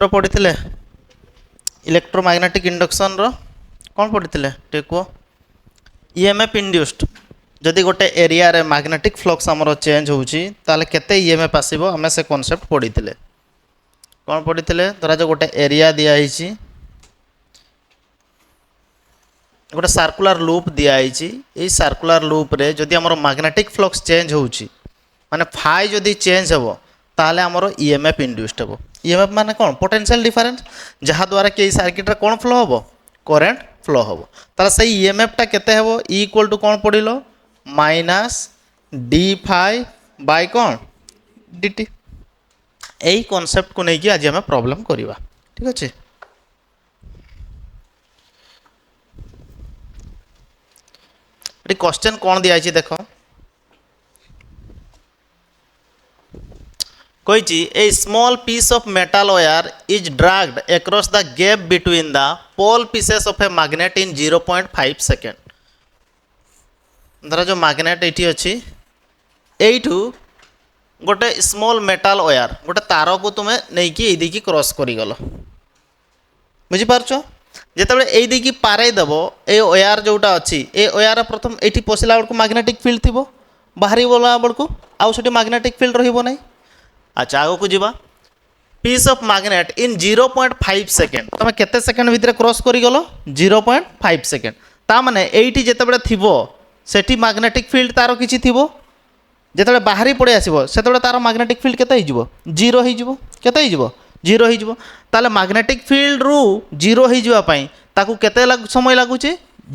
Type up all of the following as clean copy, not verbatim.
सूत्र पढ़ी electromagnetic induction रो कौन पढ़ी टे कह ईएमएफ इंड्यूस्ड जदि गोटे एरिया रे मैग्नेटिक फ्लक्स आमर चेंज होउची ताले केते ईएमएफ आसीबो हमें से कॉन्सेप्ट पढ़ी कौन पढ़ी धरा जो गोटे एरिया दिखाई गोटे सर्कुलर लूप दिखाई यही सर्कुलर लूप रे जदि आमर मैग्नेटिक फ्लक्स चेंज होउची माने फाई जदि चेंज हेबो ताले आमर ईएमएफ इंड्यूस्ड हेबो ईएमएफ माने कौन पोटेंशियल डिफरेंस जहाँ द्वारा कि सर्किट रे कौन फ्लो हेबो करेंट फ्लो हेबो ताले से ईएमएफ टा केते हेबो ई इक्वल टू कौन पड़िलो माइनस डी फाई बाय कौन dt यही कॉन्सेप्ट को लेकिन आज आम प्रॉब्लम करवा ठीक अच्छे ये क्वेश्चन कौन दिखाई देख कही a small piece of metal wire is dragged across the gap between the pole pieces of a magnet in 0.5 second धरा जो मैग्नेट ये अच्छी यू गोटे स्मॉल मेटल वायर गोटे तार को तुम्हें नहीं कि क्रॉस करीगल बुझीपार जिते ये पारईदेव ये वायर जोटा अच्छी ये वायर प्रथम ये पशिला बेलू मैग्नेटिक फील्ड थी बाहरी गला बेलू आउ से मैग्नेटिक फील्ड रही अच्छा आग को जीवा piece of magnet in 0.5 second तुम केते सेकेंड भितर क्रॉस करीगल 0.5 सेकेंड ता माने एठी जेतेबेले थिबो सेठी मैग्नेटिक फील्ड तार किछि थिबो जेतेबेले बाहरी पड़े आसीबो सेतेबेले तार मैग्नेटिक फील्ड केते हिजिबो जीरो हिजिबो केते हिजिबो जीरो हिजिबो ताले मैग्नेटिक फील्ड रु जीरो हिजिबा पई ताकू केते समय लागुची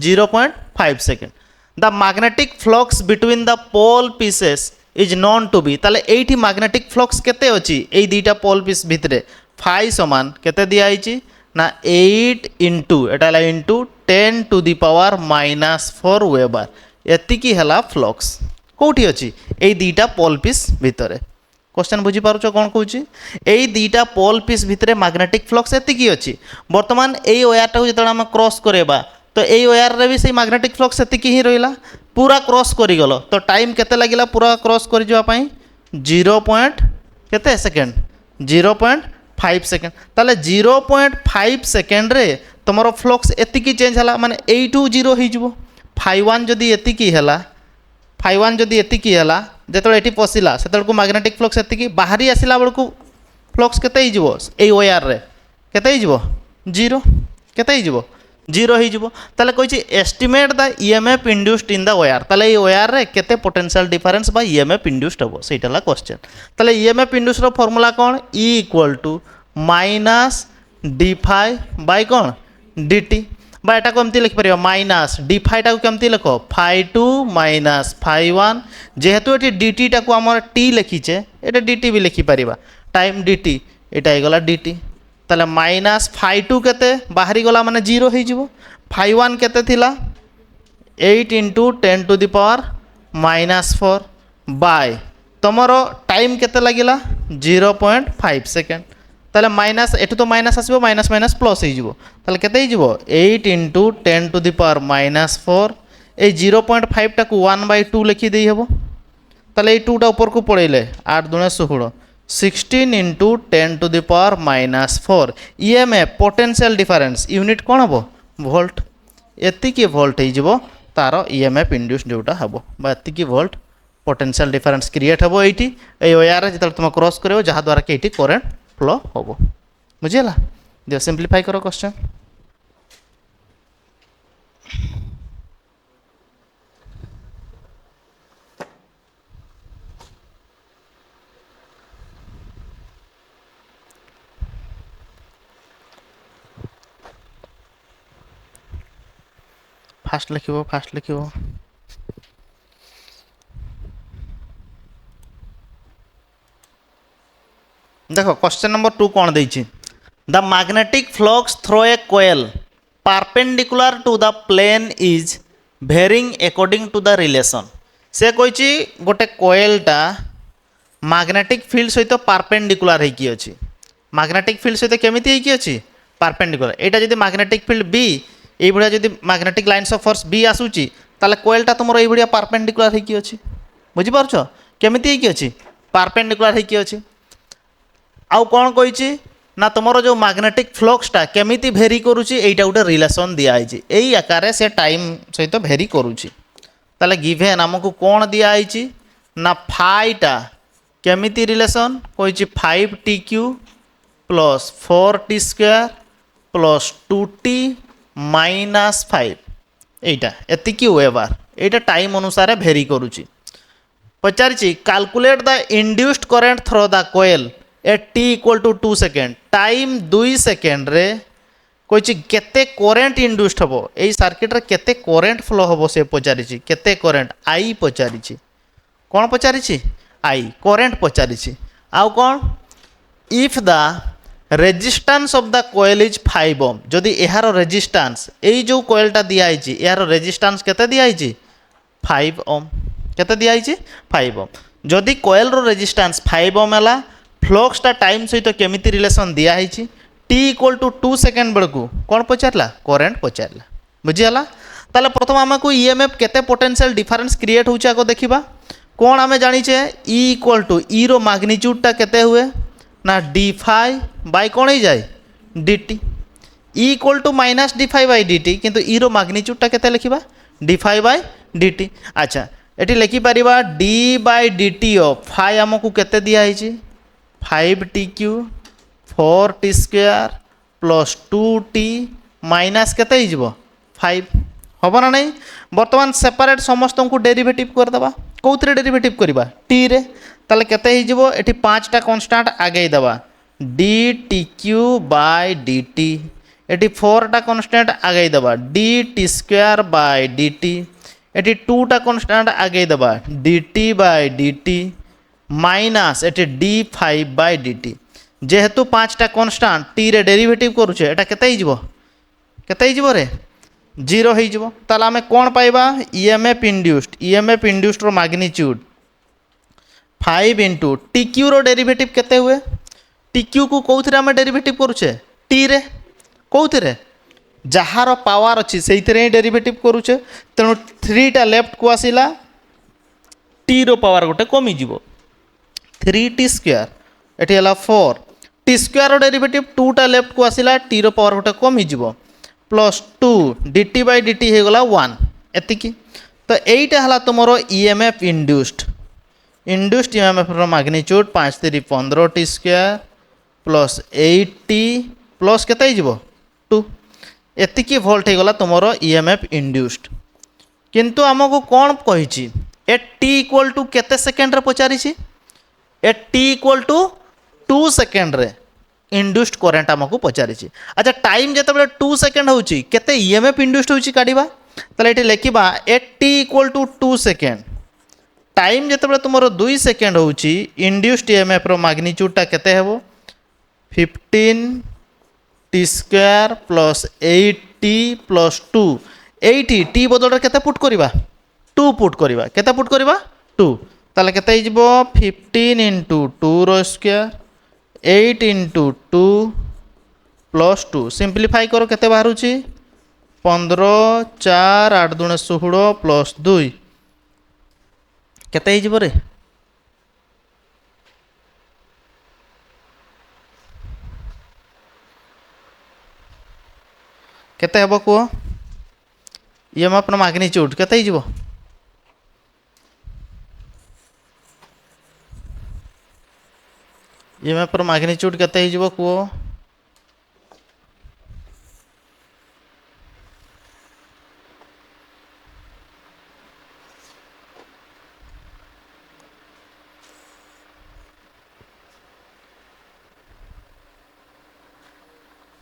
0.5 second the magnetic flux between the pole pieces is known to be ताले एठी मैग्नेटिक फ्लक्स केते अछि एई दुईटा पोल पीस भितरे फाई समान केते दिया आइछि ना 8 इंटू एटा ला into 10 to the power -4 weber एतिकी हला फ्लक्स कोठी अछि एई दुईटा पोल पीस भितरे क्वेश्चन बुझी पारुछ कोन कहूची एई दुईटा पोल पीस भितरे मैग्नेटिक फ्लक्स एतिकी अछि वर्तमान एई वायर टा जेतला हम क्रॉस करेबा तो एई वायर रे भी से मैग्नेटिक फ्लक्स एतिकी ही रहिला पूरा क्रॉस करीगल तो टाइम केते लगिला पूरा क्रॉस कर जावा पई 0. केते सेकेंड 0.5 सेकेंड ताले 0.5 सेकेंड रे तमरो फ्लक्स एतिकी चेंज हला माने 8 0 ही जबो फाई 1 जदी एतिकी हला फाई 1 जदी एतिकी हला जेतले एठी पसिला सेतल को मैग्नेटिक फ्लक्स एतिकी बाहरी आसिला बेलको फ्लक्स केते ही जबो एई वायर रे केते ही जबो 0 केते ही जबो 0 ही जबो ताले कहिछि estimate the EMF induced in the wire ताले ए वायर रे केते पोटेंशियल डिफरेंस बा ईएमएफ इंड्यूस्ड हबो सेटाला क्वेश्चन ताले ईएमएफ इंड्यूस्ड रो फार्मूला कोन E = -d फाई बाय कोन dt बा एटा को एमती लिख परियो माइनस d फाई टा को केमती लिखो फाई 2 माइनस फाई 1 जेहेतु एटी dt टा को हमर t लिखिचे एटा dt भी लिखि परिबा टाइम dt एटा हे गला dt ताले माइनस फाई 2 केते बाहरी गला माने 0 ही जीवो फाई 1 केते थिला 8 into 10 to the power -4 by तमरो टाइम केते लागिला 0.5 सेकेंड ताले माइनस एठु तो माइनस आसीबो माइनस माइनस प्लस ही जीवो ताले केते ही जीवो 8 इंटू 10 टू दी पावर -4 ए 0.5 टा को 1/2 लिखि देई हबो ताले ए 2 टा ऊपर को पळेले 8 दुने 16 16 into 10 to the power -4 EMF potential difference unit कौन हम वोल्ट एतिकी वोल्ट हो तार ईएमएफ इंड्यूस जोटा हम एतिकी वोल्ट पोटेंशियल डिफरेंस क्रिएट हम ये वायर जो तुम क्रॉस कर जहाँ द्वारा कि ये करेंट फ्लो हम बुझीगला दियो सिंप्लीफाई करो क्वेश्चन फास्ट लिखिबो देखो क्वेश्चन नंबर 2 कौन देछि the magnetic flux through a coil perpendicular to the plane is varying according to the relation से कहिछि गोटे कॉइलटा मैग्नेटिक फील्ड सहित परपेंडिकुलर हेकी अछि मैग्नेटिक फील्ड सहित केमिति हेकी अछि परपेंडिकुलर एटा जदि मैग्नेटिक फील्ड बी ये भाया जब magnetic lines of force B आसूची ताले कोएलटा तुम ये भाया परपेंडिकुलर होकी अच्छी बुझीपार केमी होकी अच्छी परपेंडिकुलर होकी अच्छी आउ कौन कही ना तुम जो मैग्नेटिक फ्लक्सटा केमिति भेरी करुच्ची एटा गोटे रिलेसन दिखाई यही आकार से टाइम सहित भेरी करुच्ची ताले गिभेन आमको कौन दिखाई ना फाइटा केमिति रिलेसन कही 5t³ plus 4t² plus 2t minus 5 एटा एतिकी वेबर एटा टाइम अनुसार भेरी करुच्ची पचारि calculate the induced current through the coil at t equal to 2 second time 2 second रे कही केते करेंट इंड्यूस्ड हम यही सर्किट रे केते करेंट फ्लो हम से पचारि केते करेंट आई पचारि कौन पचारि आई करेंट पचारि आउ कौन if the resistance of the coil is 5 ohm जदि यार रेजिस्टेंस यही जो कोयलटा दिखाई यार रेजिस्टेंस केते दिखाई 5 ओम केते दिखाई 5 ओम जदि कोयल रो रेजिस्टेंस 5 ओम है फ्लक्सटा टाइम सहित केमिति रिलेसन दिखाई t इक्वल टू 2 सेकेंड बेलू कौन पचारा करेंट पचारा बुझीगला ताले प्रथम आमको ईएमएफ केते पोटेंशियल डिफरेंस क्रिएट होउछ आको देखिबा कौन आमे जानिछे E इक्वल टू ई रो मैग्नीट्यूडटा केते हुए ना d5 बाय कौन हो जाए dt E equal to minus d5 by dt किंतु ई रो मैग्नीट्यूडटा केते लिखिबा d5 बाय dt अच्छा एटी लिखि परिबा d बाय dt ऑफ 5 हमकु केते दिया हिची 5t³ 4t² plus 2t minus केते हिजबो 5 होबो ना नहीं वर्तमान सेपरेट समस्त को डेरिवेटिव कर दबा कोउतरे डेरिवेटिव करबा t रे ताले केते हिजबो एटी 5टा कांस्टेंट आगे दबा dt³ बाय dt एटी 4टा कांस्टेंट आगे दबा dt² बाय dt एटी 2टा कांस्टेंट आगे दबा dt बाय dt माइनस एटी d5 बाय dt जेहेतु 5टा कांस्टेंट t रे डेरिवेटिव करूछे एटा केते हिजबो रे 0 हो जिवो ताले आमे कोन पाइबा ईएमएफ इंड्यूस्ड रो मैग्नीट्यूड 5 इंटू tq रो डेरिवेटिव केते हुए tq को कौथिरे आमे डेरिवेटिव करूछे t रे कौथिरे जहार पावर अच्छी से ही डेरिवेटिव करूचे तेणु 3टा लेफ्ट को आसिला t रो पावर गोटे कमी जीवो 3t² एटी हला 4t² रो डेरिवेटिव 2टा लेफ्ट को आसिला t रो पावर गोटे कमी जीवो प्लस 2 dt बाय dt हो गला 1 एतिकी तो एटा हला तुमरो ईएमएफ इंड्यूस्ड ईएमएफ रो magnitude 5 3 15t² plus 8t plus केते जीवो 2 एतिकी वोल्ट हो गला तुमरो ईएमएफ इंड्यूस्ड किंतु आमको कौन कही एट t इक्वल टू केते सेकेंड रे पचारिछि at t equal to 2 second रे इंड्यूस्ड करेंट आमको पचारिछि अच्छा टाइम जते बेले 2 सेकेंड होउछि केते ईएमएफ इंड्यूस्ड होउछि काढिबा तले एठी लेखिबा at t equal to 2 second time जते बेले तुमरो 2 सेकेंड होउछि इंड्यूस्ड ईएमएफ रो मैग्नीट्यूडटा केते हेबो 15t² plus 8t plus 2 8 t बदल केते पुट करबा 2 पुट करबा केते पुट करबा 2 ताले केते हिजबो 15 इंटू 2 रो स्क्वायर 8 इंटू 2 प्लस 2 सिंप्लीफाई करो केते बाहरुची 15 4 8 दुणे 16 प्लस 2 केते हिजबो रे केते हेबो को ईएमएफ नो मैग्नीट्यूड केते हिजबो ईएमएफ रो मैग्नीट्यूड केते हिजबो को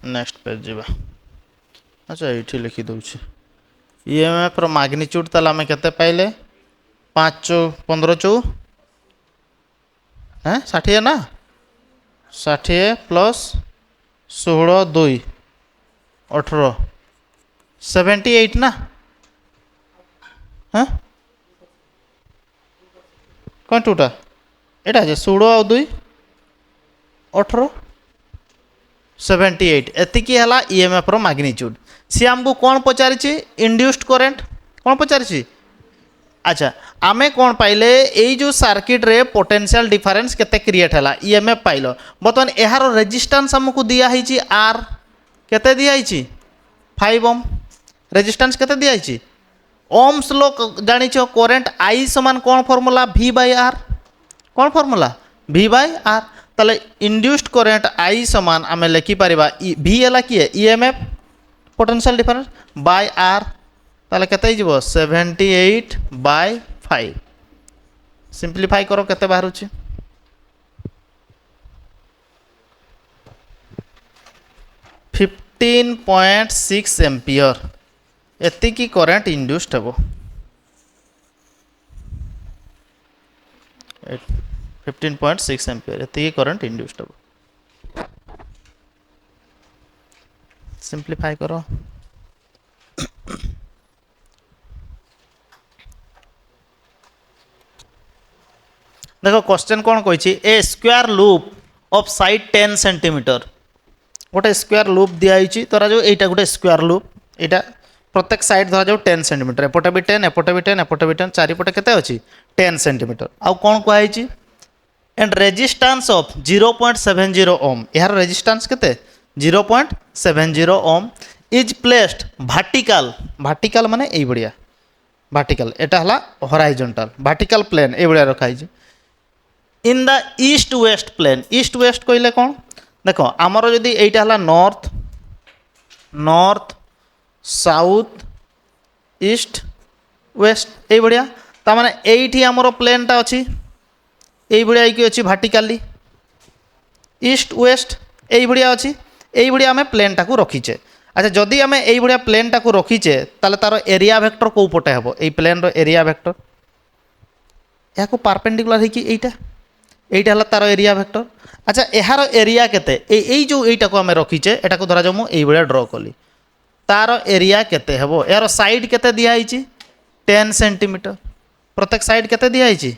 नेक्स्ट पेज जीवा अच्छा ये लिखी दूसरी ईएमएफ रो मैग्नीट्यूड ताला आमे केते पाइले 5 15 चौ हैं 60 ना 60 प्लस 16 2 18 78 ना हाँ कौन टूटा एटा जे 16 और 2 18 78 एतिकी हला ईएमएफ रो मैग्नीट्यूड सी आमको कौन पचारिछि इंड्यूस्ड करेंट कौन पचारिछि अच्छा आमे कौन पाइले एई जो सर्किट रे पोटेंशियल डिफरेंस केते क्रिएट हला ईएमएफ पाइलो बर्तमान एहार रेजिस्टेंस हमकु दिया हिची आर केते दिया हिची 5 ओम रेजिस्टेंस केते दिया हिची ओम्स लो जानी छो करंट आई समान कौन फार्मूला V बाय आर कौन फार्मूला V बाय आर ताले इंड्यूस्ड करंट आई समान आमे लिखि परिबा V हला किए EMF potential difference by R ताले केते हिजबो 78 बाय 5 सिंपलीफाई करो केते बाहरुची 15.6 एम्पियर एति की करंट इंड्यूस्ड हेबो 15.6 एम्पियर एति की करंट इंड्यूस्ड हेबो सिंपलीफाई करो देखो क्वेश्चन कौन कही a square loop of side 10 centimetre गोटे स्क्वायर लूप दिखाई धरा जाऊ यहाँ गोटे स्क्वायर लूप यहाँ प्रत्येक साइड धरा जाऊ 10 सेंटीमीटर एपटे भी 10 एपटे भी 10 एपटे भी 10 चारिपटे केते अच्छी 10 सेंटीमीटर आउ कौन कहुई एंड रेजिस्टेंस ऑफ 0.70 ओम यार रेजिस्टेंस केते 0.70 ओम इज प्लेस्ड वर्टिकल वर्टिकल माने एई बढ़िया वर्टिकल एटा हला हॉरिजॉन्टल वर्टिकल प्लेन एई बढ़िया रखाई in the east west plane east west कहले कौन देखो आमर जदि एटा हला north north south east west एई बढ़िया ता माने एइठी आमर प्लेनटा अछि एई बढ़िया की अछि वर्टिकली ईस्ट वेस्ट एई बढ़िया अछि एई बढ़िया आमे प्लेनटा को रखीचे अच्छा जदि आमे एई बढ़िया प्लेनटा को रखीचे ताले तार एरिया वेक्टर को पटे हेबो एई प्लेन रो एरिया वेक्टर या को परपेंडिकुलर है कि एइटा एइटा हला तार एरिया वेक्टर अच्छा एहार एरिया केते एई जो एइटा को आमे रखीचे एटा को धरा जाऊ मु एई बढ़िया ड्रॉ कली तार एरिया केते हेबो यार साइड केते दिया हिची 10 सेंटीमीटर प्रत्येक साइड केते दिया हिची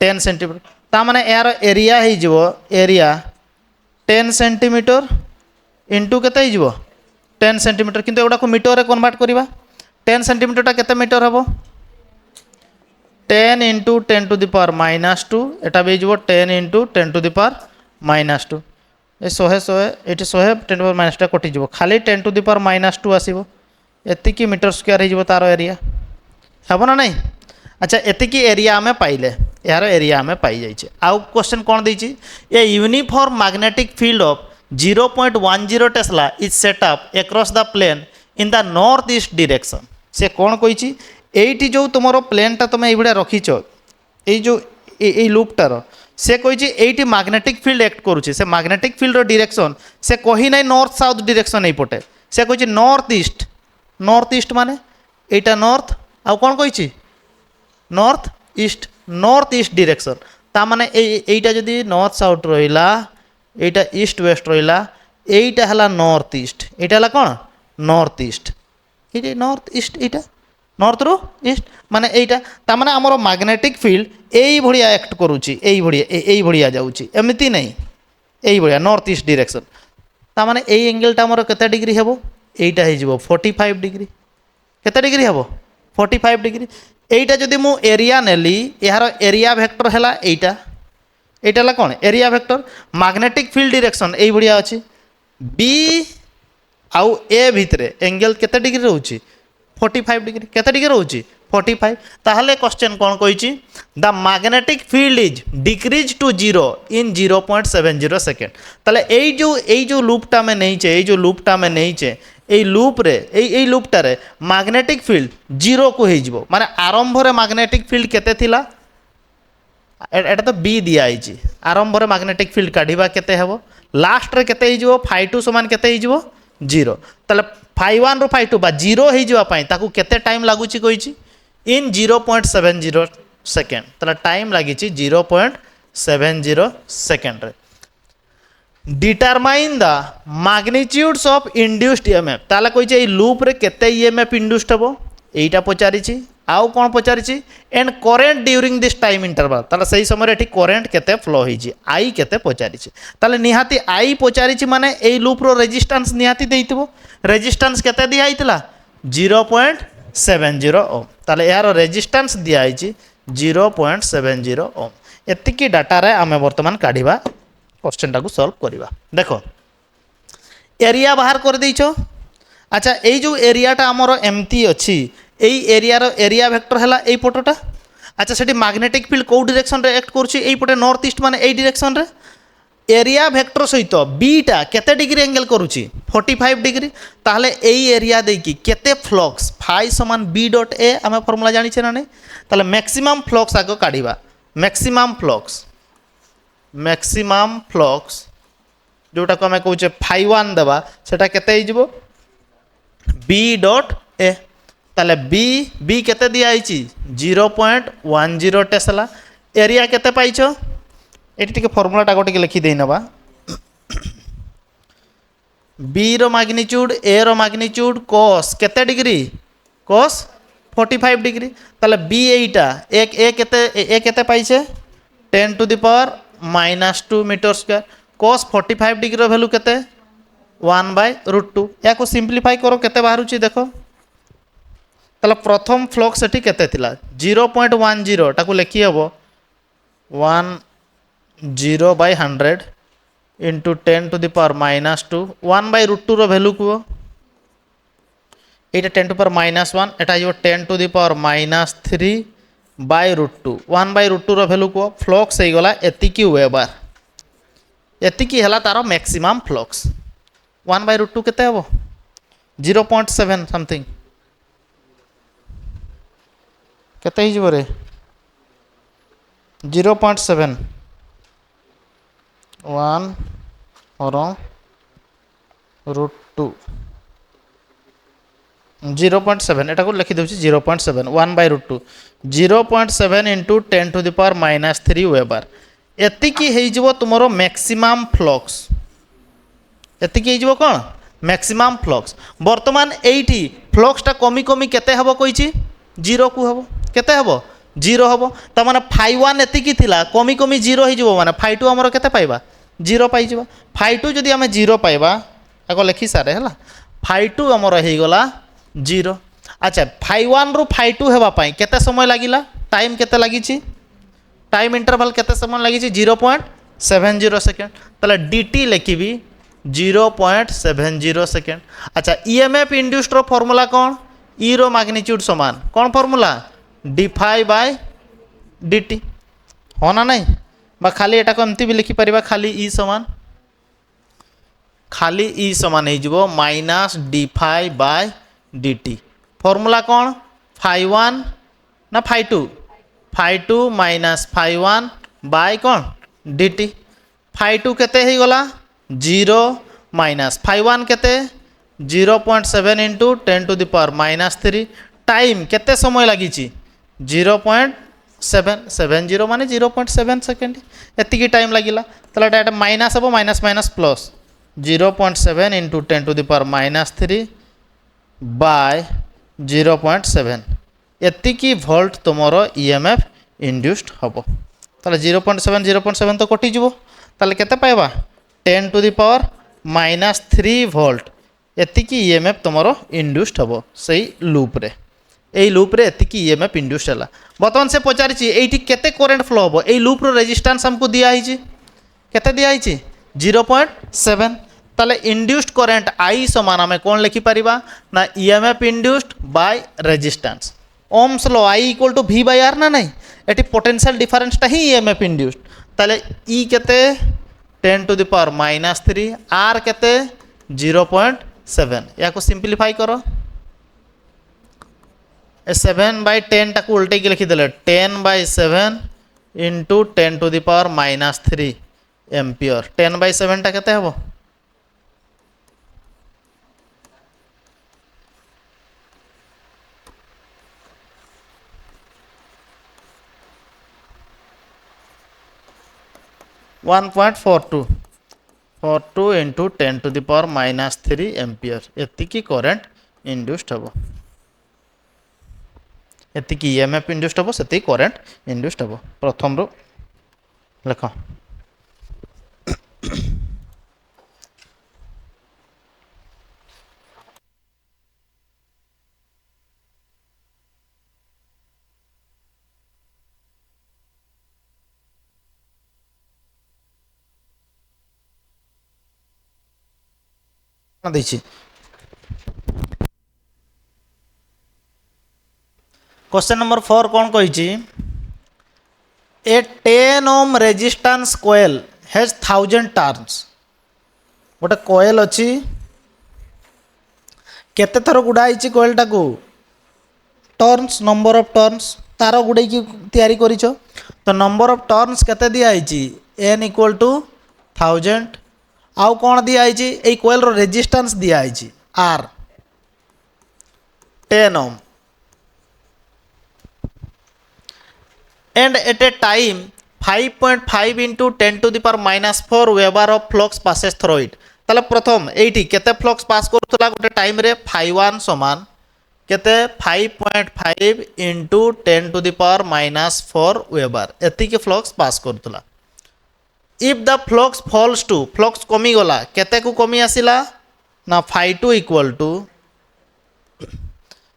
10 सेंटीमीटर ता माने यार एरिया ही जिवो एरिया 10 सेंटीमीटर इंटू केते ही जिवो 10 सेंटीमीटर किंतु एगुड़ा को मीटर रे कन्वर्ट करिबा 10 सेंटीमीटर टा केते मीटर हेबो 10 इंटू 10 टू द पावर -2 एटा भी जिवो 10 इंटू 10 टू द पावर -2 ए 100 100 एटी 100 10 टू पावर -2 कटि जिवो खाली 10 टू द पावर -2 आसीबो एतिकी मीटर स्क्वायर ही जिवो तार एरिया हेबो ना नहीं अच्छा एतिकी एरिया आमे पाइले यार एरिया आमे पाई जाइछे आउ क्वेश्चन कोन दैछि a uniform magnetic field of 0.10 tesla is set up across the plane in the north east direction से कौन कही एटी जो तुम प्लेनटा तुम ये रखीच ये लूपटार से कही एटी मैग्नेटिक फील्ड एक्ट करुचे से मैग्नेटिक फील्ड डायरेक्शन से कही ना नॉर्थ साउथ डायरेक्शन यहीपटे से कही नॉर्थ ईस्ट माने एटा नॉर्थ आउ कौन कही नॉर्थ ईस्ट डायरेक्शन ता माने एटा जदि नॉर्थ साउथ रहिला एटा ईस्ट वेस्ट रहिला एटा हला नॉर्थ ईस्ट एटा हला कौन नॉर्थ ईस्ट ये नॉर्थ ईस्ट एटा नॉर्थ रो ईस्ट माने एटा ता माने हमर मैग्नेटिक फील्ड एई भड़िया एक्ट करूची एई भड़िया जाउची एमिति नहीं एई भड़िया नॉर्थ ईस्ट डायरेक्शन ता माने एई एंगलटा हमर केते डिग्री हेबो एटा हे जिवो 45 डिग्री केते डिग्री हेबो 45 डिग्री एटा जदि मु एरिया नेली यार एरिया वेक्टर हैला एटा एटा ला कौन area vector magnetic field direction एई बढ़िया अछि बी आउ ए भितरे एंगल केते डिग्री रहउची 45 डिग्री केते डिग्री रहउची 45 ताहले क्वेश्चन कौन कहिची the magnetic field is decrease to 0 in 0.70 second ताले एई जो लूपटा में नहींचे एई जो लूपटा में नहींचे এই লুপ্রে এই লুপটারে ম্যাগনেটিক ফিল্ড জিরো কু হয়ে যাব মানে আরম্ভরে ম্যাগনেটিক ফিল্ড কেতে থিলা এটা তো বি দিয়া হয়েছি আরম্ভরে ম্যাগনেটিক ফিল্ড কাঢ়িবা কেতে হব লাস্টরে কেতে হয়ে যাব φ2 সমান কেতে হয়ে যাব 0 তাহলে φ1 রু φ2 বা 0 হয়ে যাওয়া পাই তাকু কেতে টাইম লাগুচি কইছি ইন 0.70 সেকেন্ড তাহলে টাইম লাগিছি 0.70 সেকেন্ডরে determine the magnitudes of induced EMF ताला कहि जे लूप रे केते ईएमएफ इंड्यूस्ड हबो एटा पचारि छि आउ कोन पचारि छि and current during this time interval ताला सही समय एठी करेंट केते फ्लो होई छि आई केते पचारि छि ताले निहाती आई पचारि छि माने एई लूप रो रेजिस्टेंस निहाती देइतबो रेजिस्टेंस केते दिया आइतला 0.70 ओम ताले यार रेजिस्टेंस दिया है 0.70 ओम। एतिकी डाटा आम बर्तमान काढ़ा क्वेश्चन टाक सॉल्व करवा। देख एरिया बाहर कर देछ। अच्छा ये जो एरियाटा आमर एमती अच्छी यही एरिया एरिया वेक्टर है यही पटटा। अच्छा से मैग्नेटिक फील्ड कौ डायरेक्शन रे एक्ट करपटे नॉर्थ ईस्ट माने यही डायरेक्शन रे। एरिया वेक्टर सहित बीटा केते डिग्री एंगल करुच्ची 45 डिग्री। ताहले एई एरिया देकी केते फ्लक्स फाई समान बी डॉट ए आम फर्मूला जानिछे ना नहीं। ताहले मैक्सिमम फ्लक्स आग काढ़ा। मैक्सिमम फ्लक्स जोटा को आम कहे फाई 1 देवा सेटा केते हो बी डॉट ए। ताले बी बी केते दिया 0.10 टेस्ला। एरिया केते पाइछ ये फर्मूलाटा गोटे लिखिदे नवा। बी रो मैग्नीट्यूड ए रो मैग्नीट्यूड कॉस केते डिग्री कॉस 45 डिग्री। ताले बी एटा एक ए केते पाइछे 10⁻⁻² मीटर स्क्वायर। कॉस 45 डिग्री रो वैल्यू केते 1/√2। या को सिंप्लीफाई करो केते बाहरुची देखो। ताले प्रथम फ्लक्स सेठी केते थिला 0.10 टाकू लिखि हबो 10/100 इंटू 10⁻²। 1/√2 रो वैल्यू को ये 10⁻⁻1 एटा जो 10⁻³ 1/√2 रो वैल्यू को फ्लक्स हो गला एतिकी वेबर। एतिकी हला तार मैक्सिमम फ्लक्स 1/√2 केते हबो 0.7 समथिंग केते ही जबरे 0.7 1/√2 0.7 एटा को लिखि देउछि 0.7 1/√2 0.7 इंटू 10⁻³ वेबर। एतिकी हेइ जबो तुमरो मैक्सिमम फ्लक्स। एतिकी हेइ जबो कोन मैक्सिमम फ्लक्स। वर्तमान एइठी फ्लक्सटा कमी कमी केते हबो कहिछि 0 को हबो केते हबो 0 हबो। त माने फाई 1 एतिकी थिला कमी कमी 0 हेइ जबो माने फाई 2 हमरो केते पाइबा 0 पाई जबो। फाई 2 जदि आमे 0 पाइबा आको लिखि सारे हला फाई 2 हमरो हेइ गला 0। अच्छा फाई 1 रु फाई 2 हेबा पाई केते समय लागिला टाइम केते लागिछि टाइम इंटरवल केते समय लागिछि 0.70 सेकेंड। ताले dt लिखिबी 0.70 सेकेंड। अच्छा ईएमएफ इंड्यूस्ड रो फार्मूला कोन ई रो मैग्नीट्यूड समान कोन फार्मूला dφ/dt हो ना नहीं बा खाली एटा को एमती भी लिखि परिबा खाली ई समान हो -dφ/dt। फार्मूला कोन फाई 1 ना फाई 2 माइनस फाई 1 बाय कोन dt। फाई 2 केते ही गला 0 माइनस फाई 1 केते 0.7 इंटू 10⁻³ टाइम केते समय लगी 0.770 माने 0.7 सेकेंड एतिकी टाइम लगिला। ताला डाटा माइनस हम minus minus plus 0.7 into 10⁻³ by 0.7 एतिकी वोल्ट तुमरो ईएमएफ इंड्यूस्ड हबो। ताले 0.7 तो कटि जिवो ताले केते पाइबा 10⁻³ वोल्ट एतिकी ईएमएफ तुमरो इंड्यूस्ड हबो सेही लूप रे। এই লুপ্রে এতিকি ইএমএফ ইন্ড্ୟୁসড ହେଲା। বর্তমান সে পচারিছি এইটি কেতে কারেন্ট ফ্লো হবো এই লুপ্র রেজিস্টান্স আমকু দিয়া হয়েছি কেতে দিয়া হয়েছি 0.7। তাহলে ইন্ড্ୟୁসড কারেন্ট আই সমান আমি কোন লিখি পারিবা না EMF induced by resistance. Ohm's law I equal to V by R না নাই এটি পোটেনশিয়াল ডিফারেন্সটা হি ইএমএফ ইন্ড্ୟୁসড। তাহলে ই কেতে 10⁻³ আর কেতে 0.7 ইয়াকু সিম্পলিফাই করো 7/10 टाक उल्टे की लिखिदे 10/7 इंटू 10⁻³ एम्पियर 10/7 टा केते हबो 1.42 इंटू 10⁻³ एम्पियर एतिकी करेंट इंड्यूस्ड हबो एतिकी ईएमएफ इंड्यूस्ड हबो सेति करेंट इंड्यूस्ड हबो। प्रथम रो लेख देखिए क्वेश्चन नंबर 4 कौन कही a 10 ohm resistance coil has 1000 turns गोटे कोएल अच्छी केते थर गुड़ाई कोएलटा को टर्न्स नंबर ऑफ टर्न्स तार गुड़े तैयारी करिछ तो नंबर ऑफ टर्न्स केते दिया आइछि n इक्वल टू 1000 आउ कौन दिया आइछि ए कोएल रो रेजिस्टेंस दिया आइछि r 10 Om and at a time 5.5 into 10 to the power minus 4 weber of flux passes through it ताले प्रथम एठी केते फ्लक्स पास करथला गोटे टाइम रे φ1 समान केते 5.5 into 10 to the power minus 4 weber एति के फ्लक्स पास करथला if the flux falls to flux कमी गला केते को कमी आसिला ना φ2 equal to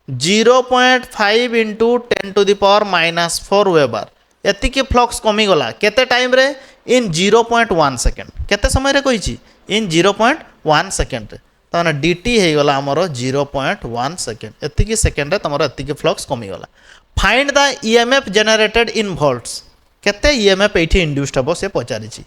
0.5 into 10 to the power minus 4 weber एतिके flux कमी गला केते टाइम रे इन 0.1 सेकंड केते समय रे कहिछि इन 0.1 सेकंड रे ताने dt हे गला हमरो 0.1 सेकंड एतिके सेकंड रे तमरो एतिके फ्लक्स कमी गला find the EMF generated in volts केते ईएमएफ एठी इंड्यूस्ड हबो से पचारिछि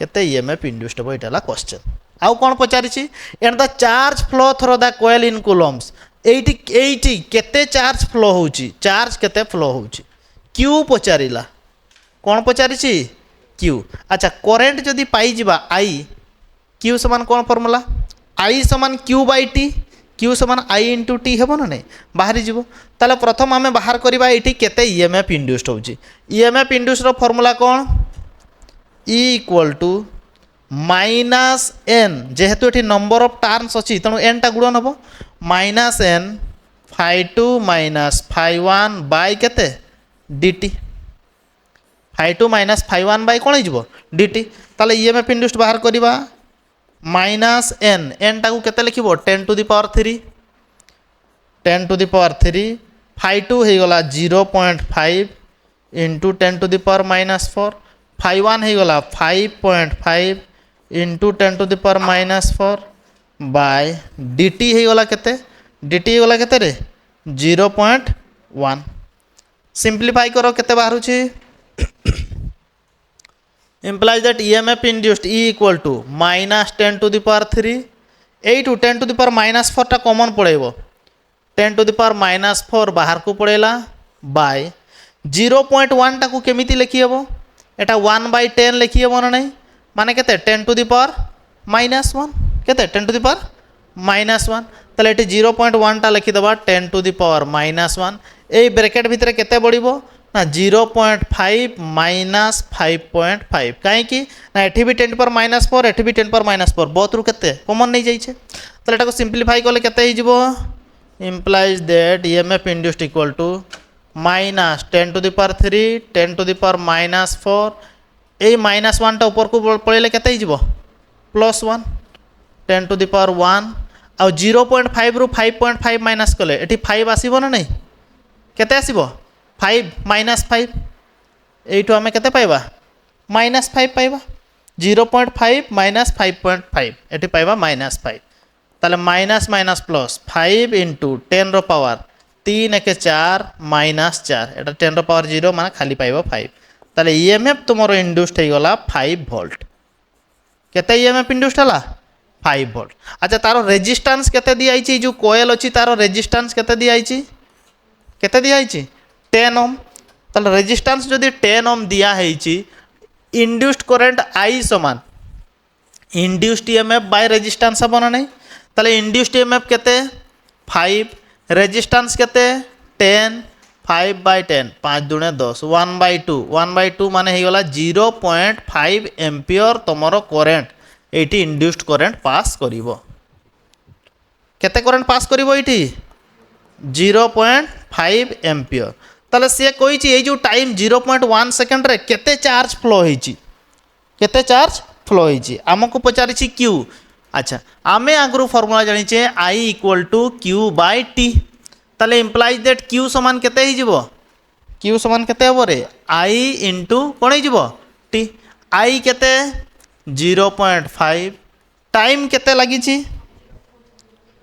केते ईएमएफ इंड्यूस्ड हबो एटाला क्वेश्चन आउ कोन पचारिछि and the charge flow through the coil in coulombs एठी केते चार्ज फ्लो होउछि चार्ज केते फ्लो होउछि क्यू पचारिला कौन पचारिछि क्यू अच्छा करेंट जदि पाई जिबा आई क्यू समान कौन फॉर्मूला आई समान क्यू बाई टी क्यू समान आई इंटू टी हेबो ना नहीं बाहरी जीवो ताले प्रथम आमे बाहर करबा एठी केते ईएमएफ इंड्यूस्ड होउछि ईएमएफ इंड्यूस्ड रो फॉर्मूला कौन E equal to minus N जेहेतु एठी नंबर ऑफ टर्न्स अछि तणु एन टा गुणन हबो माइनस एन φ2 माइनस φ1 बाय केते dt φ2 माइनस φ1 बाय कोन हिजबो dt ताले ईएमएफ इंड्यूस्ड बाहर करबा माइनस एन एन टा को केते लिखिबो 10 to the power 3 10 to the power 3 φ2 हे गला 0.5 into 10 to the power minus 4 φ1 हे गला 5.5 into 10 to the power minus 4 by dt हे गला केते dt हे गला केते रे 0.1 सिंप्लीफाई करो केते बाहरुछि implies that EMF induced E equal to minus 10 to the power 3 8 10 to the power minus 4 टा common पड़ेबो 10 to the power minus 4 बाहर को पड़ेला बाय 0.1 टा को केमिति लिखि हेबो एटा 1 by 10 लिखि हेबो ना नहीं माने केते 10 to the power minus 1 केते 10 to the power minus 1 तले एटी 0.1 टा लिखि दबा 10 to the power minus 1 A bracket भितरे केते बढिबो ना 0.5 माइनस 5.5 काहे कि ना एठी भी 10 पर माइनस 4 एठी भी 10 पर माइनस 4 बोथ रु केते कॉमन नहीं जाई छे तले एटा को सिंप्लीफाई करले केते हि जिवो implies that EMF induced equal to minus 10 to the power 3 10 to the power minus 4 A minus 1 टा ऊपर को पळेले केते हि जिवो प्लस 1 10 to the power 1 आ 0.5 रु 5.5 माइनस कले एठी 5 आसीबो ना नहीं केते आसीबो 5 माइनस 5 एठो आमे केते पाइबा माइनस 5 पाइबा 0.5 माइनस 5.5 एठी पाइबा माइनस 5 ताले माइनस माइनस प्लस 5 into 10 रो पावर 3 एके 4 माइनस 4 एटा 10 रो पावर 0 माने खाली पाइबा 5 ताले ईएमएफ तुमरो इंड्यूस्ड हे गला 5 वोल्ट केते ईएमएफ इंड्यूस्ड हला 5 वोल्ट अच्छा तारो रेजिस्टेंस केते दिया आइची जो कोयल अछि तारो रेजिस्टेंस केते दिया आइची केते दिया आइची 10 ओम ताले रेजिस्टेंस जदि 10 ओम दिया हेची इंड्यूस्ड करंट आई समान इंड्यूस्ड ईएमएफ बाय रेजिस्टेंस हबो ना नहीं ताले इंड्यूस्ड ईएमएफ केते 5 रेजिस्टेंस केते 10 5 by 10 5 दुणे 10 1 by 2 माने हे गला 0.5 एम्पियर तमरो करंट एटी इंड्यूस्ड करंट पास करिवो केते करंट पास करिवो एटी 0.5 एम्पियर ताले से कहिछि ए जो टाइम 0.1 सेकंड रे केते चार्ज फ्लो हेछि केते चार्ज फ्लो हेछि हमकु पचारिछि क्यू अच्छा आमे आगरु फार्मूला जानि छे I equal to Q by T ताले इंप्लाइज दैट Q समान केते हि जिवो Q समान केते हबो रे I इनटू कोन हि जिवो T I केते 0.5 टाइम केते लागि छि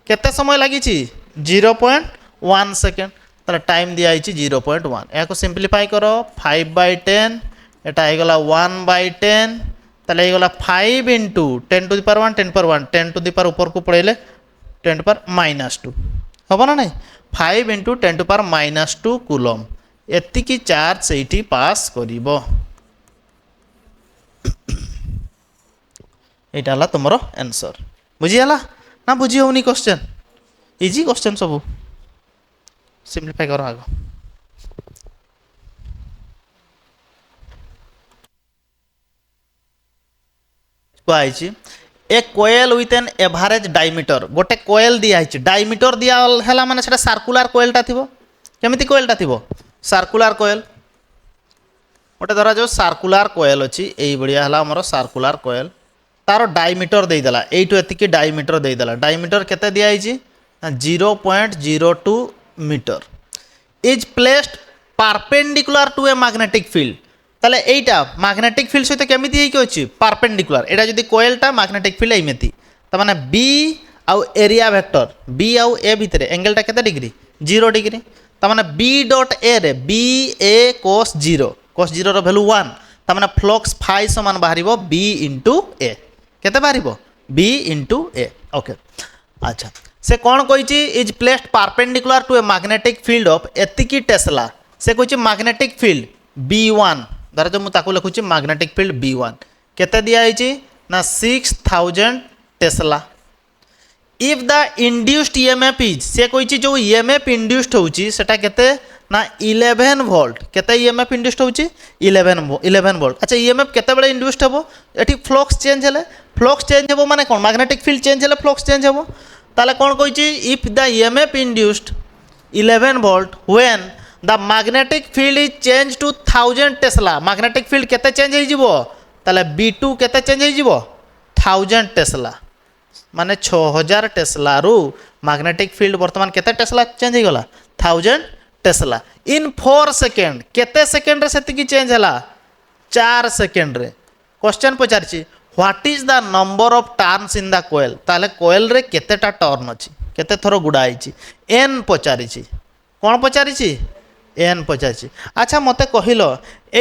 केते समय लगी 0.1 सेकेंड ताले टाइम दिया 0.1 या सिंप्लीफाई करो 5/10 एटा गला 1/10 ताले गला 5 into 10 to the power 1 10 power 1 10 to the power ऊपर को पड़ेले 10 पावर -2 हम ना नहीं 5 इंटू 10 टू पावर -2 कूलम एतिकी चार्ज से पास करिवो एटा हला तुमरो आंसर बुझी हला ना बुझी होनी क्वेश्चन इजी क्वेश्चन सब सिंप्लीफाई करो आगो आई ए कोयल विथ एन एवरेज डायमीटर गोटे कोयल दिया डायमीटर दिया है माने सेटा सर्कुलर कोयलटा थिबो केमिति कोयलटा थिबो सर्कुलर कोयल गोटे धरा जो सर्कुलर कोयल अच्छी यही भाया है आमर सर्कुलर कोयल तार डायमीटर देदेला एटू एतिकी डायमीटर देदेला डायमीटर केते दिया 0.02 metre is placed perpendicular to a magnetic field ताले एटा मैग्नेटिक फील्ड सहित केमिति हेकि अछि परपेंडिकुलर एटा जदि कोयलटा मैग्नेटिक फील्ड एमिति त माने बी आउ एरिया वेक्टर बी आउ ए भितरे एंगलटा केते डिग्री 0 डिग्री त माने बी डॉट ए रे बी ए cos 0 रो वैल्यू 1 त माने फ्लक्स फाई समान बाहरिबो बी इंटू ए केते बाहरिबो बी इंटू ए ओके अच्छा से कौन कही is placed perpendicular to a magnetic field of एतिकी टेस्ला से कही मैग्नेटिक फील्ड B1 धर जो मुझे लिखुची मैग्नेटिक फील्ड B1 केते दिया ना 6000 Tesla if the induced EMF is से कही जो ईएमएफ इंड्यूस्ड होची सेटा केते ना 11 वोल्ट केते ईएमएफ इंड्यूस्ड होची 11 वोल्ट अच्छा ईएमएफ केते बेले इंड्यूस्ड हेबो एठी फ्लक्स चेंज हेबो माने कोन मैग्नेटिक फील्ड चेंज हेले फ्लक्स चेंज हेबो ताले कोन कही if the EMF induced 11 volt when the magnetic field is change to 1000 tesla magnetic field केते चेंज हो जिवो ताले B2 केते चेंज हो जिवो 1000 टेस्ला माने 6000 टेस्ला रु मैग्नेटिक फील्ड वर्तमान केते टेस्ला चेंज हो गला 1000 टेस्ला इन 4 सेकेंड केते सेकेंड रे सेति की चेंज हला 4 सेकेंड रे क्वेश्चन पचारची what is the number of turns in the coil ताले कोयल रे केतेटा टर्न अछि केते थरो गुडा आइची n पचारिची कोन पचारिची n पचारिची अच्छा मते कहिलो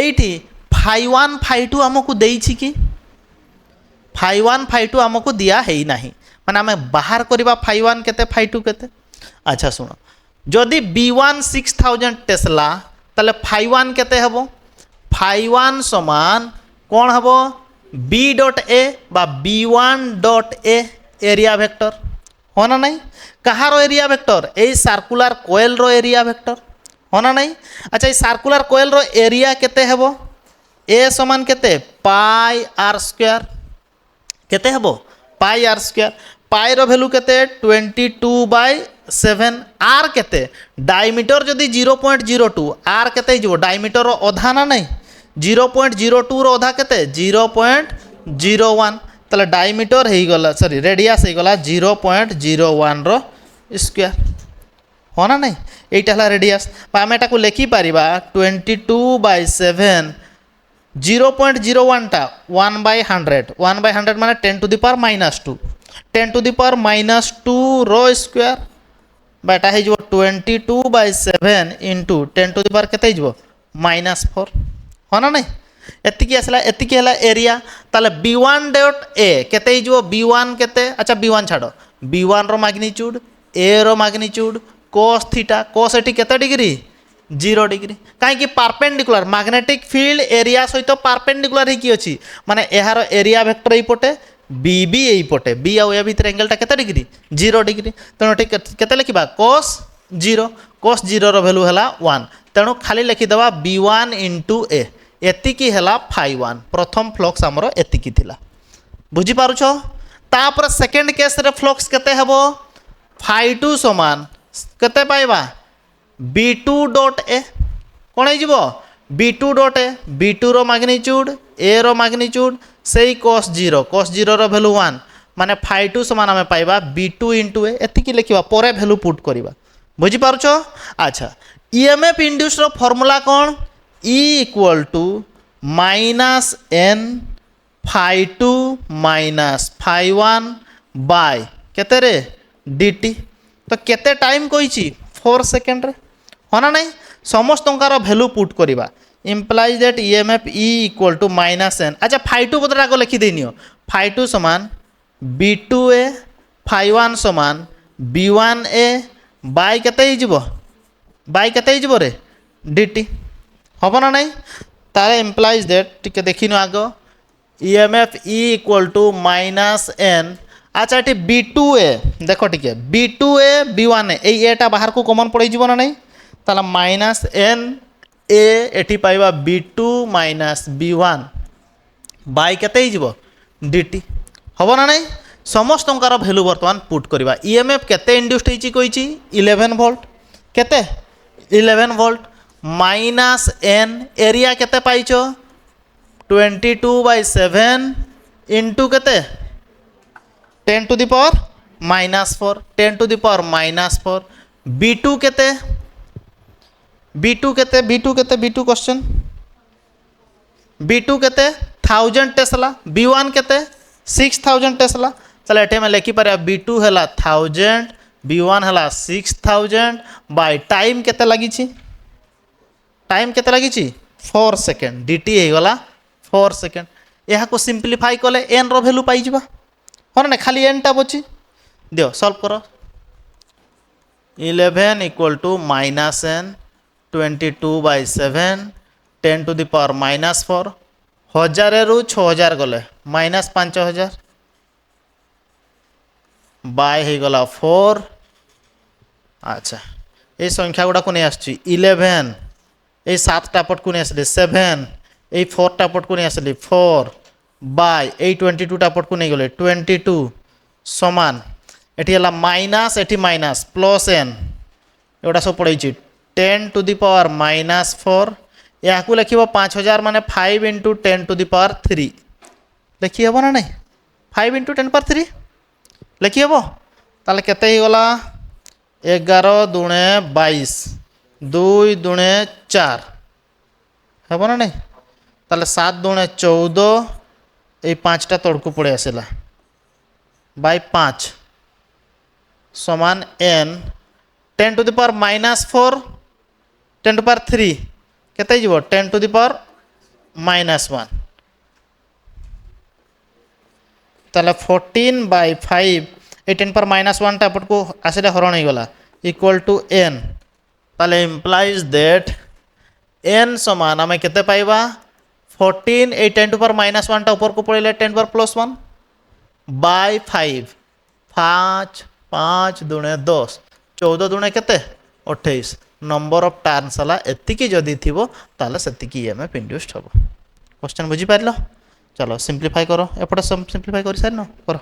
एठी φ1 φ2 हमकु देइछि कि φ1 φ2 हमकु दिया हेई नाही माने हमें बाहर करबा φ1 केते φ2 केते अच्छा सुनो जदि B1 6000 टेस्ला ताले φ1 केते हबो φ1 समान कोन हबो B डॉट ए बा B1 dot A area vector हो ना नहीं कहार area vector a circular coil रो एरिया वेक्टर हो ना नहीं अच्छा ये सर्कुलर कोयल रो एरिया केते हेबो ए समान केते पाई आर स्क्वायर केते हेबो पाई आर स्क्वायर पाई रो वैल्यू केते 22/7 आर केते डायमीटर जदि 0.02 आर केते जिवो डायमीटर रो अधा ना नहीं 0.02 रो अधा केते 0.01 ताले डायमीटर हे गला सॉरी रेडियस हे गला 0.01 रो स्क्वायर हो ना नहीं एटा हला रेडियस आम एटा को लिखि पारिबा 22/7 0.01 टा 1/100 माने 10 to the power -2 10 to the power -2 रो स्क्वायर बेटा हे जो 22/7 इंटू 10 टू द पावर केते हिजबो -4 हो ना नहीं एतिकी आसला एतिकी हला एरिया ताले B1 डॉट ए केते हिजबो B1 केते अच्छा B1 छाड़ो B1 रो मैग्नीट्यूड ए रो मैग्नीट्यूड cos थीटा cos एटी केते डिग्री 0 डिग्री कहीं परपेंडिकुलर मैग्नेटिक फील्ड एरिया सहित परपेंडिकुलर ही अछि माने एहार एरिया वेक्टर एई पटे BB एई पटे B आ ए भितर एंगलटा केते डिग्री 0 डिग्री तेणु ठीक केते लिखिबा cos 0 रो वैल्यू हला 1 तेणु खाली लिखि दबा B1 इंटू ए एतिकी हला φ1 प्रथम फ्लक्स हमरो एतिकी थिला बुझी पारुछो तापर सेकंड केस रे फ्लक्स केते हेबो φ2 समान केते पाइबा B2 डॉट ए कोन हे जिवो B2 डॉट ए B2 रो मैग्नीट्यूड ए रो मैग्नीट्यूड सेई cos 0 रो वैल्यू 1 माने φ2 समान हमें पाइबा B2 इंटू ए एतिकी लिखिबा परे वैल्यू पुट करिबा बुझी पारुछो अच्छा ईएमएफ इंड्यूस रो फार्मूला कोन E equal to -n φ2 - φ1 by केते रे dt तो केते टाइम कही 4 सेकेंड रे हाँ ना नहीं समस्त भैल्यू पुट करवा implies that EMF E equal to minus N अच्छा फाइ टू बदल आग लिखिदे नियो फाइ टू समान B two A phi one समान बी वन ए बाय केते बाय केते रे dt हम ना नहीं तारे इम्प्लाइज दैट टिके देखिन आग EMF E equal to minus N अच्छा ये बी टू ए देख टे B two A B one एटा बाहर को कमन पड़े ना नहीं ताला माइनस एन ए एटी पाइबा B two minus B one by केते dt हम ना नहीं समस्त भैल्यू बर्तमान पुट करवा ईएमएफ केते इंड्यूस्ड होइची कहिची 11 वोल्ट केते 11 वोल्ट माइनस एन एरिया केते पाइचो 22/7 इंटू केते 10 to the power -4 10 to the power -4 b2 केते b2 केते b2 केते b2 क्वेश्चन b2 केते 1000 टेस्ला b1 केते 6000 टेस्ला चल एठे में लिखि पारे b2 हला 1000 b1 हला 6000 बाय टाइम केते लागि छी टाइम केते लागि छी 4 सेकंड dt हे गला 4 सेकंड यहा को सिंपलीफाई कले n रो वैल्यू पाई जिबा हाँ ना खाली एन टा बची दियो सॉल्व करो 11 equal to minus N 22/7 10 to the power -4 हजार रु 6000 गले -5000 बाय हो गला 4 अच्छा ये संख्या गुड़ा को नहीं आसची 11 ये 7 टा पट को नहीं आसली 7 ये 4 टा पट को नहीं आसली 4 बाय ए 22 टा पट को नहीं गले 22 समान एटी हला माइनस एटी माइनस प्लस एन एटा सब पड़े 10 to the power -4 या को लिखिबो 5000 माने 5 into 10 to the power 3 लिखि हेबो ना नहीं 5 into 10 power 3 लिखि हेबो ताले केते ही गला 11 दुणे 22 2 दुणे 4 हेबो ना नहीं ताले 7 दुणे 14 ये 5टा तड़कू पड़े आसला बाय 5 समान n 10 to the power -4 10 to the power 3 केते जीवो 10 to the power -1 ताले 14/5 ए 10 पर -1 टा पट को आसले हरण हो गला इक्वल टू n ताले इम्प्लाइज दैट n समान आमे केते पाइबा 14 ए 10 to the power -1 टा ऊपर को पड़े 10 to the power +1 बाय 5 5 5 दुणे 10 14 दुणे केते 28 नंबर ऑफ टर्न्स हला एतिकी जदी थिबो ताले सेतिकी ईएमएफ इंड्यूस्ड हबो क्वेश्चन बुझी पारलो चलो सिंपलीफाई करो एपटे सिंपलीफाई करि सारनो करो